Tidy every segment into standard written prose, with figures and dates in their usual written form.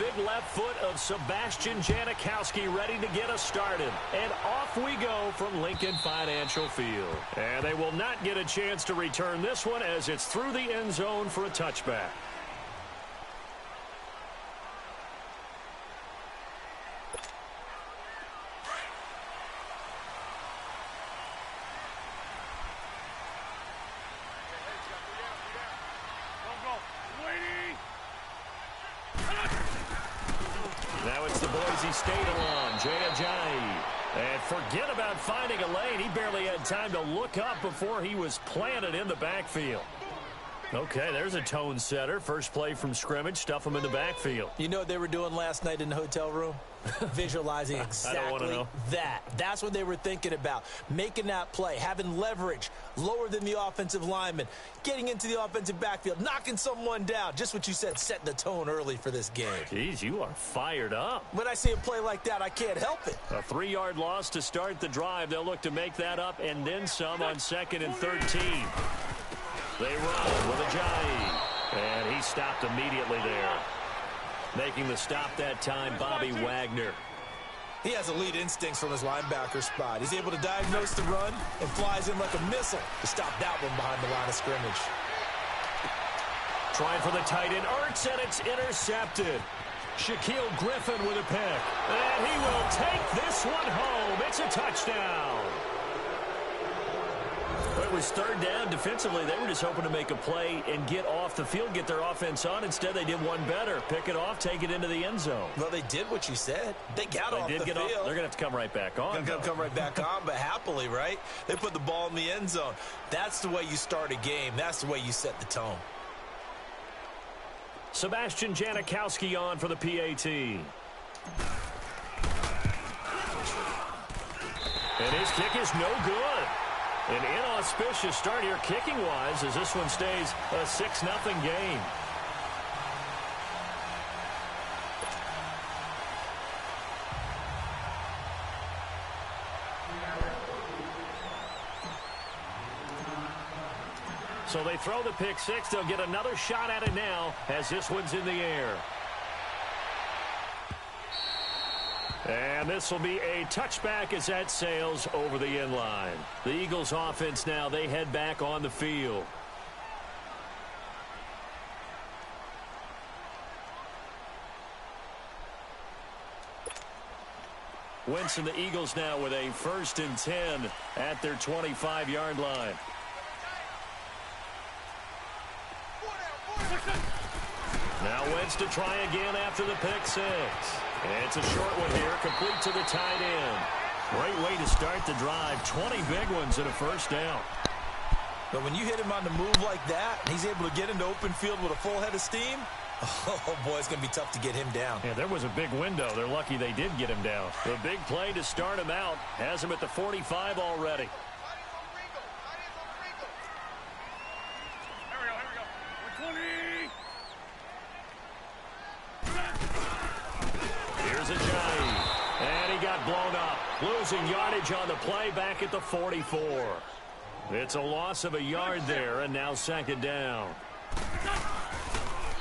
big left foot of Sebastian Jnick482 ready to get us started. And off we go from Lincoln Financial Field. And they will not get a chance to return this one as it's through the end zone for a touchback. Now it's the Boise State along, Jnick482. And forget about finding a lane. He barely had time to look up before he was planted in the backfield. Okay, there's a tone setter. First play from scrimmage, stuff him in the backfield. You know what they were doing last night in the hotel room? Visualizing exactly that. That's what they were thinking about. Making that play, having leverage, lower than the offensive lineman, getting into the offensive backfield, knocking someone down. Just what you said, setting the tone early for this game. Jeez, you are fired up. When I see a play like that, I can't help it. A 3-yard loss to start the drive. They'll look to make that up and then some on 2nd and 13. They run with Ajayi, and he stopped immediately there. Making the stop that time, Bobby Wagner. He has elite instincts from his linebacker spot. He's able to diagnose the run and flies in like a missile to stop that one behind the line of scrimmage. Trying for the tight end, Ertz, and it's intercepted. Shaquille Griffin with a pick. And he will take this one home. It's a touchdown. It was 3rd down. Defensively, they were just hoping to make a play and get off the field, get their offense on. Instead, they did one better. Pick it off, take it into the end zone. Well, they did what you said. They got off the field. They're going to have to come right back on. They're going to come right back on, but happily, right? They put the ball in the end zone. That's the way you start a game. That's the way you set the tone. Sebastian Jnick482 on for the PAT. And his kick is no good. An inauspicious start here kicking-wise as this one stays a 6-0 game. So they throw the pick six. They'll get another shot at it now as this one's in the air. And this will be a touchback as that sails over the end line. The Eagles offense now, they head back on the field. Wentz and the Eagles now with a 1st and 10 at their 25-yard line. Now Wentz to try again after the pick six. And it's a short one here, complete to the tight end. Great way to start the drive. 20 big ones and a 1st down. But when you hit him on the move like that, and he's able to get into open field with a full head of steam, oh, boy, it's going to be tough to get him down. Yeah, there was a big window. They're lucky they did get him down. The big play to start him out has him at the 45 already. Blown up, losing yardage on the play back at the 44. It's a loss of a yard there, and now 2nd down.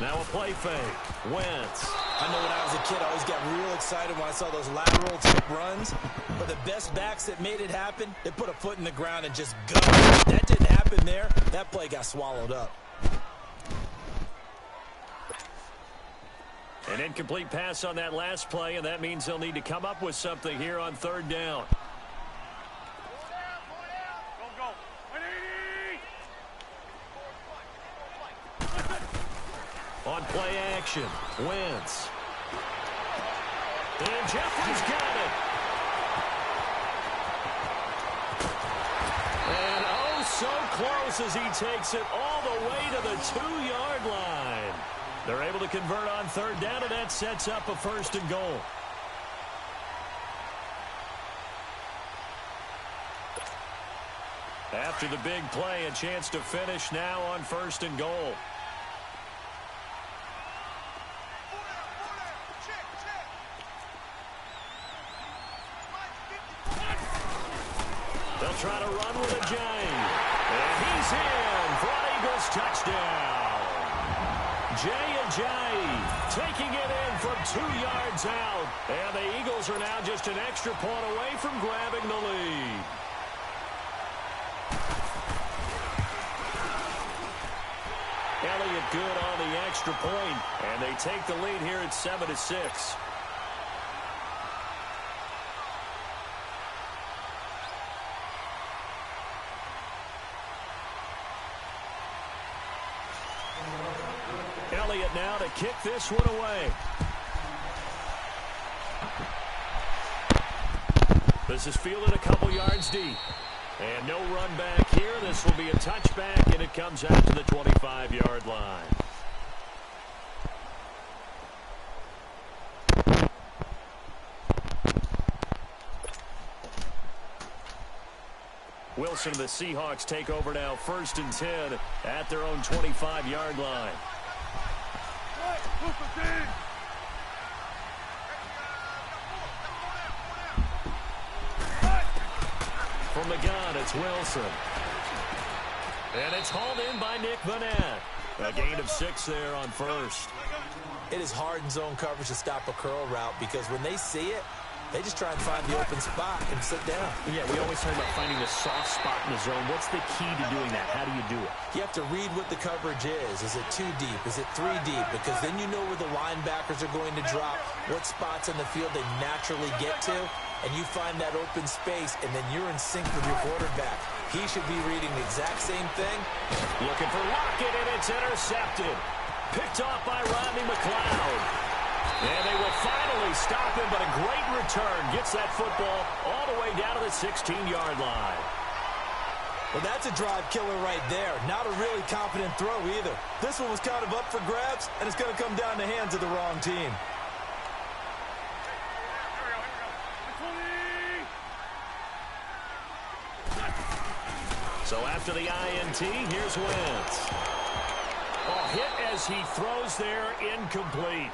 Now a play fake. Wentz. I know when I was a kid, I always got real excited when I saw those lateral type runs. But the best backs that made it happen, they put a foot in the ground and just go. That didn't happen there. That play got swallowed up. An incomplete pass on that last play, and that means they'll need to come up with something here on 3rd down. On play action, Wentz. And Jeffrey's got it. And oh, so close as he takes it all the way to the 2-yard line. They're able to convert on 3rd down, and that sets up a 1st and goal. After the big play, a chance to finish now on 1st and goal. They'll try to run with Ajayi. And he's in for an Eagles touchdown. Jay Ajayi taking it in from 2 yards out. And the Eagles are now just an extra point away from grabbing the lead. Elliott good on the extra point, and they take the lead here at 7-6. Elliott now to kick this one away. This is fielded a couple yards deep. And no run back here. This will be a touchback, and it comes out to the 25-yard line. Wilson and the Seahawks take over now, 1st and 10 at their own 25-yard line. From the gun, it's Wilson. And it's hauled in by Jnick48224's. A gain of 6 there on 1st. It is hard in zone coverage to stop a curl route because when they see it, they just try and find the open spot and sit down. Yeah, we always talk about finding the soft spot in the zone. What's the key to doing that? How do you do it? You have to read what the coverage is. Is it 2 deep? Is it 3 deep? Because then you know where the linebackers are going to drop, what spots in the field they naturally get to, and you find that open space, and then you're in sync with your quarterback. He should be reading the exact same thing. Looking for Lockett, and it's intercepted. Picked off by Rodney McLeod. And they will finally stop him, but a great return. Gets that football all the way down to the 16-yard line. Well, that's a drive killer right there. Not a really confident throw either. This one was kind of up for grabs, and it's going to come down the hands of the wrong team. So after the INT, here's Wentz. Oh, hit as he throws there, incomplete.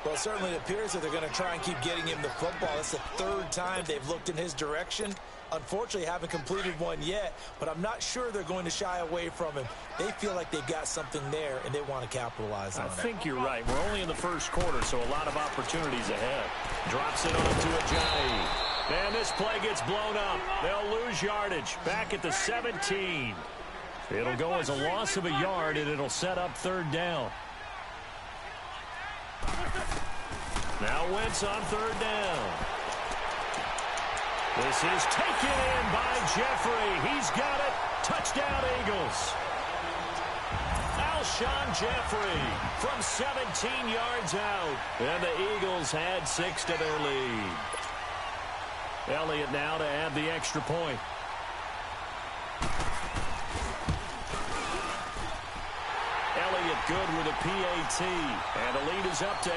Well, certainly it appears that they're going to try and keep getting him the football. That's the 3rd time they've looked in his direction. Unfortunately, haven't completed one yet, but I'm not sure they're going to shy away from him. They feel like they've got something there, and they want to capitalize on it. I think you're right. We're only in the 1st quarter, so a lot of opportunities ahead. Drops it on to Ajayi. And this play gets blown up. They'll lose yardage. Back at the 17. It'll go as a loss of a yard, and it'll set up 3rd down. Now Wentz on 3rd down. This is taken in by Jeffrey. He's got it. Touchdown, Eagles. Alshon Jeffrey from 17 yards out. And the Eagles had 6 to their lead. Elliott now to add the extra point. Elliott good with a PAT. And the lead is up to 8.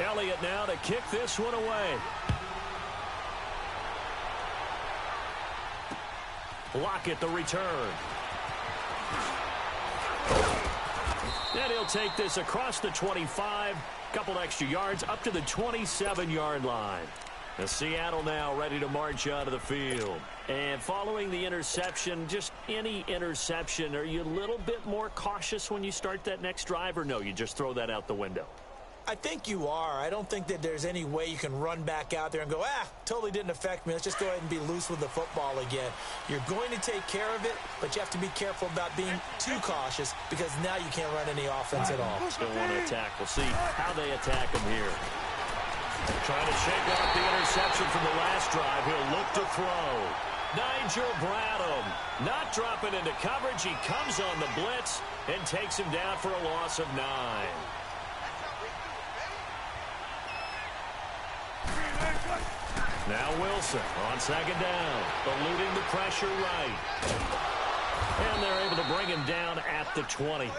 Elliott now to kick this one away. Lockett the return. And he'll take this across the 25, couple extra yards up to the 27-yard line. And Seattle now ready to march onto the field. And following the interception, just any interception, are you a little bit more cautious when you start that next drive, or no, you just throw that out the window? I think you are. I don't think that there's any way you can run back out there and go, totally didn't affect me. Let's just go ahead and be loose with the football again. You're going to take care of it, but you have to be careful about being too cautious because now you can't run any offense at all. Still want to attack. We'll see how they attack him here. Trying to shake off the interception from the last drive. He'll look to throw. Nigel Bradham not dropping into coverage. He comes on the blitz and takes him down for a loss of 9. Now Wilson on 2nd down, eluding the pressure right. And they're able to bring him down at the 20.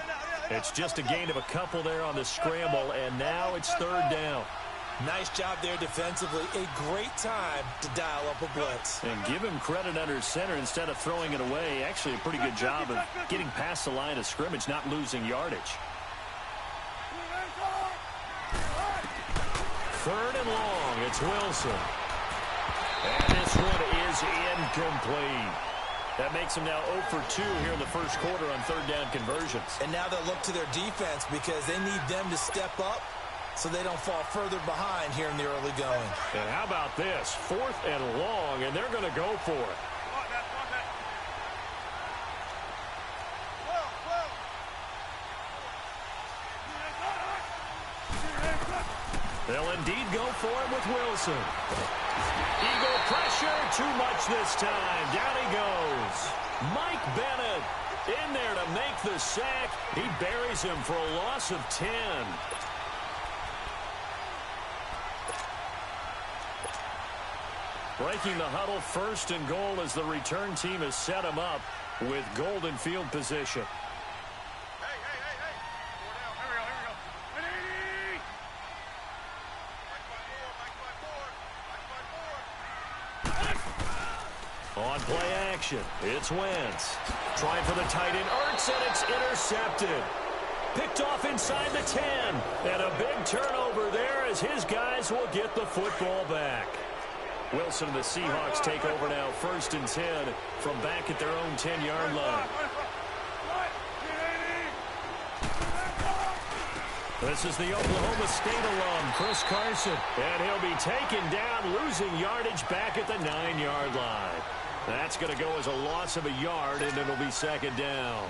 It's just a gain of a couple there on the scramble, and now it's 3rd down. Nice job there defensively. A great time to dial up a blitz. And give him credit under center instead of throwing it away. Actually, a pretty good job of getting past the line of scrimmage, not losing yardage. 3rd and long. It's Wilson. And this one is incomplete. That makes them now 0 for 2 here in the first quarter on 3rd down conversions. And now they'll look to their defense because they need them to step up so they don't fall further behind here in the early going. And how about this? 4th and long, and they're going to go for it. They'll indeed go for it with Wilson. Eagle pressure, too much this time. Down he goes. Mike Bennett in there to make the sack. He buries him for a loss of 10. Breaking the huddle, 1st and goal as the return team has set him up with golden field position. On play action, it's Wentz. Trying for the tight end, Ertz, and it's intercepted. Picked off inside the 10. And a big turnover there as his guys will get the football back. Wilson and the Seahawks take over now, 1st and 10 from back at their own 10-yard line. This is the Oklahoma State alum, Chris Carson. And he'll be taken down, losing yardage back at the 9-yard line. That's going to go as a loss of a yard, and it'll be 2nd down.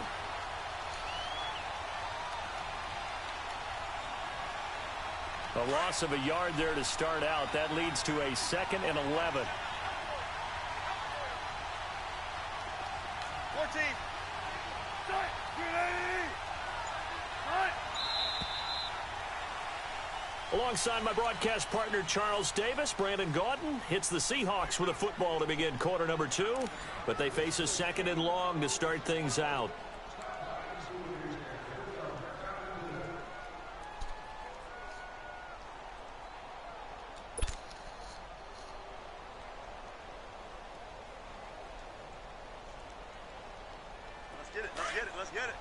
A loss of a yard there to start out. That leads to a 2nd and 11. 14. Alongside my broadcast partner, Charles Davis, Brandon Gaudin hits the Seahawks with a football to begin quarter number 2, but they face a 2nd and long to start things out. Let's get it, let's get it, let's get it.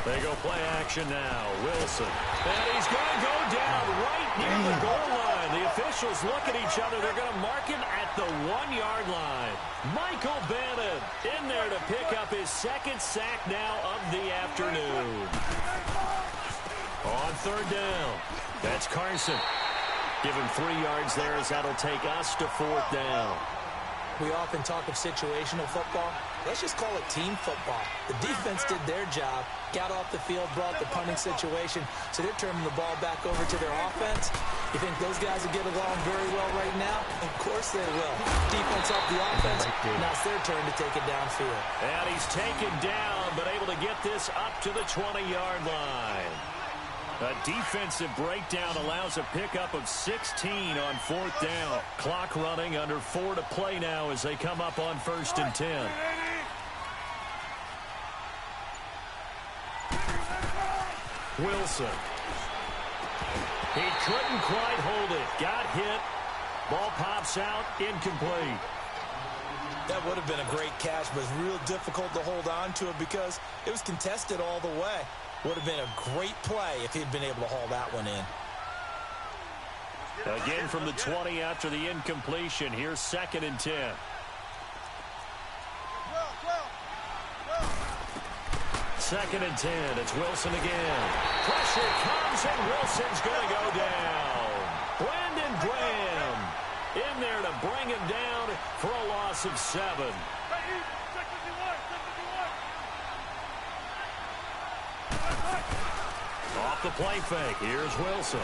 They go play action now. Wilson. And he's going to go down right near the goal line. The officials look at each other. They're going to mark him at the 1-yard line. Michael Bennett in there to pick up his 2nd sack now of the afternoon. On 3rd down, that's Carson. Give him 3 yards there as that'll take us to 4th down. We often talk of situational football. Let's just call it team football. The defense did their job, got off the field, brought the punting situation, so they're turning the ball back over to their offense. You think those guys will get along very well right now? Of course they will. Defense off the offense, now it's their turn to take it downfield. And he's taken down, but able to get this up to the 20-yard line. A defensive breakdown allows a pickup of 16 on 4th down. Clock running, under 4 to play now as they come up on 1st and 10. Wilson. He couldn't quite hold it. Got hit. Ball pops out, incomplete. That would have been a great catch, but it's real difficult to hold on to it because it was contested all the way. Would have been a great play if he'd been able to haul that one in. Again from the 20 after the incompletion. Here's 2nd and 10. 2nd and 10. It's Wilson again. Pressure comes, and Wilson's going to go down. Brandon Graham in there to bring him down for a loss of 7. Off the play fake. Here's Wilson.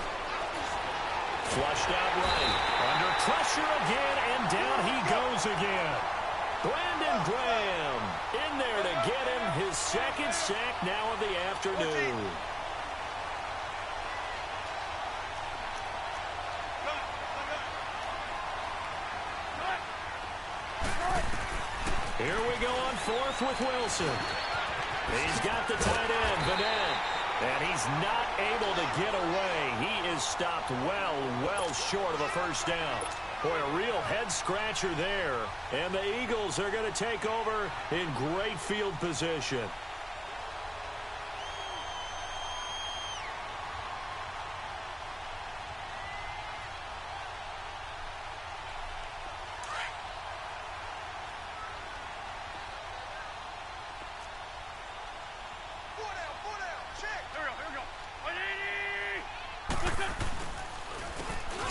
Flushed out right. Under pressure again, and down he goes again. Brandon Graham in there to get him his 2nd sack now of the afternoon. Here we go on 4th with Wilson. He's got the tight end, Bennett. And he's not able to get away. He is stopped well short of a 1st down. Boy, a real head-scratcher there. And the Eagles are going to take over in great field position.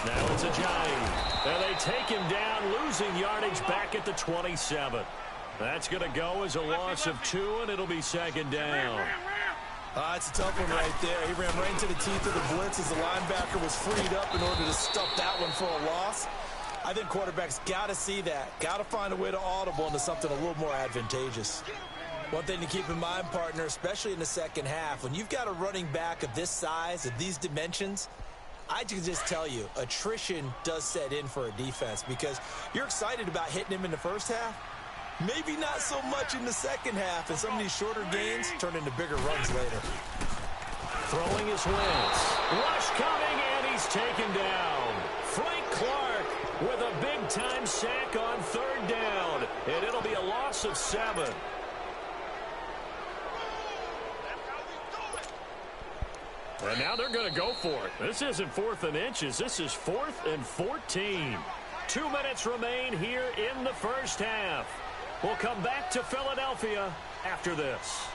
Now it's Jnick. And they take him down, losing yardage back at the 27. That's going to go as a loss of 2, and it'll be second down. It's a tough one right there. He ran right into the teeth of the blitz as the linebacker was freed up in order to stop that one for a loss. I think quarterbacks got to see that. Got to find a way to audible into something a little more advantageous. One thing to keep in mind, partner, especially in the second half, when you've got a running back of this size, of these dimensions, I can just tell you, attrition does set in for a defense because you're excited about hitting him in the first half. Maybe not so much in the second half, and some of these shorter gains turn into bigger runs later. Throwing his Wentz. Rush coming, and he's taken down. Frank Clark with a big-time sack on third down, and it'll be a loss of 7. And now they're going to go for it. This isn't 4th and inches. This is 4th and 14. 2 minutes remain here in the first half. We'll come back to Philadelphia after this.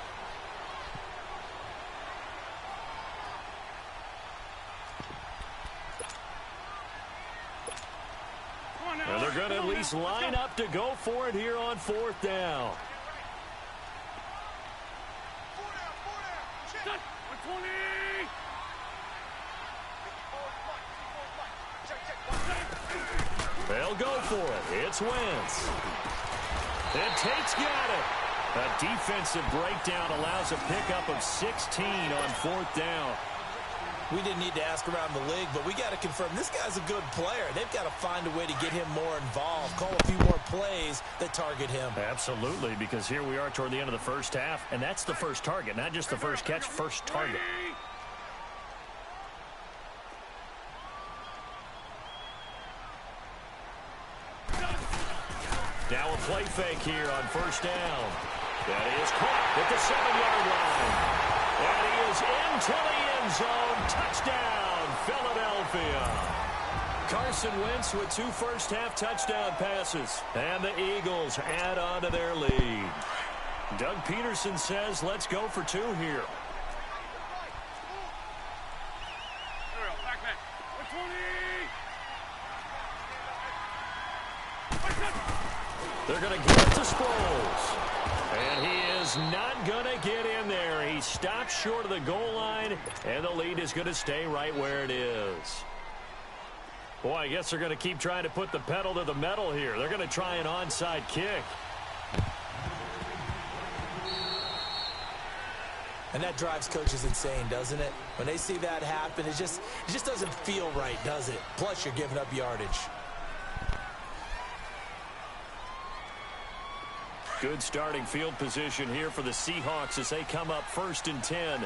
And they're going to at least line up to go for it here on 4th down. They'll go for it. It's Wentz. And Tate's got it. A defensive breakdown allows a pickup of 16 on 4th down. We didn't need to ask around the league, but we got to confirm this guy's a good player. They've got to find a way to get him more involved, call a few more plays that target him. Absolutely, because here we are toward the end of the first half, and that's the first target, not just the first catch, first target. Now a play fake here on 1st down. That is caught at the 7-yard line. And he is into the end zone. Touchdown, Philadelphia. Carson Wentz with 2 first-half touchdown passes. And the Eagles add on to their lead. Doug Peterson says, let's go for 2 here. They're going to give it to Sproles. And he is not going to get in there. He stops short of the goal line, and the lead is going to stay right where it is. Boy, I guess they're going to keep trying to put the pedal to the metal here. They're going to try an onside kick. And that drives coaches insane, doesn't it? When they see that happen, it just doesn't feel right, does it? Plus, you're giving up yardage. Good starting field position here for the Seahawks as they come up 1st and 10.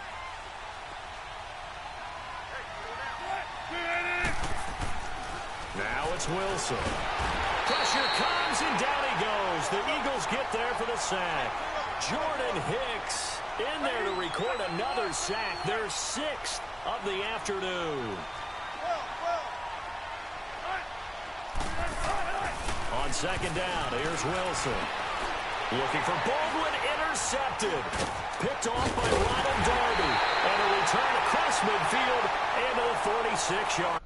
Now it's Wilson. Pressure comes, and down he goes. The Eagles get there for the sack. Jordan Hicks in there to record another sack. Their 6th of the afternoon. On 2nd down, here's Wilson. Looking for Baldwin, intercepted. Picked off by Ronald Darby. And a return across midfield into the 46-yard.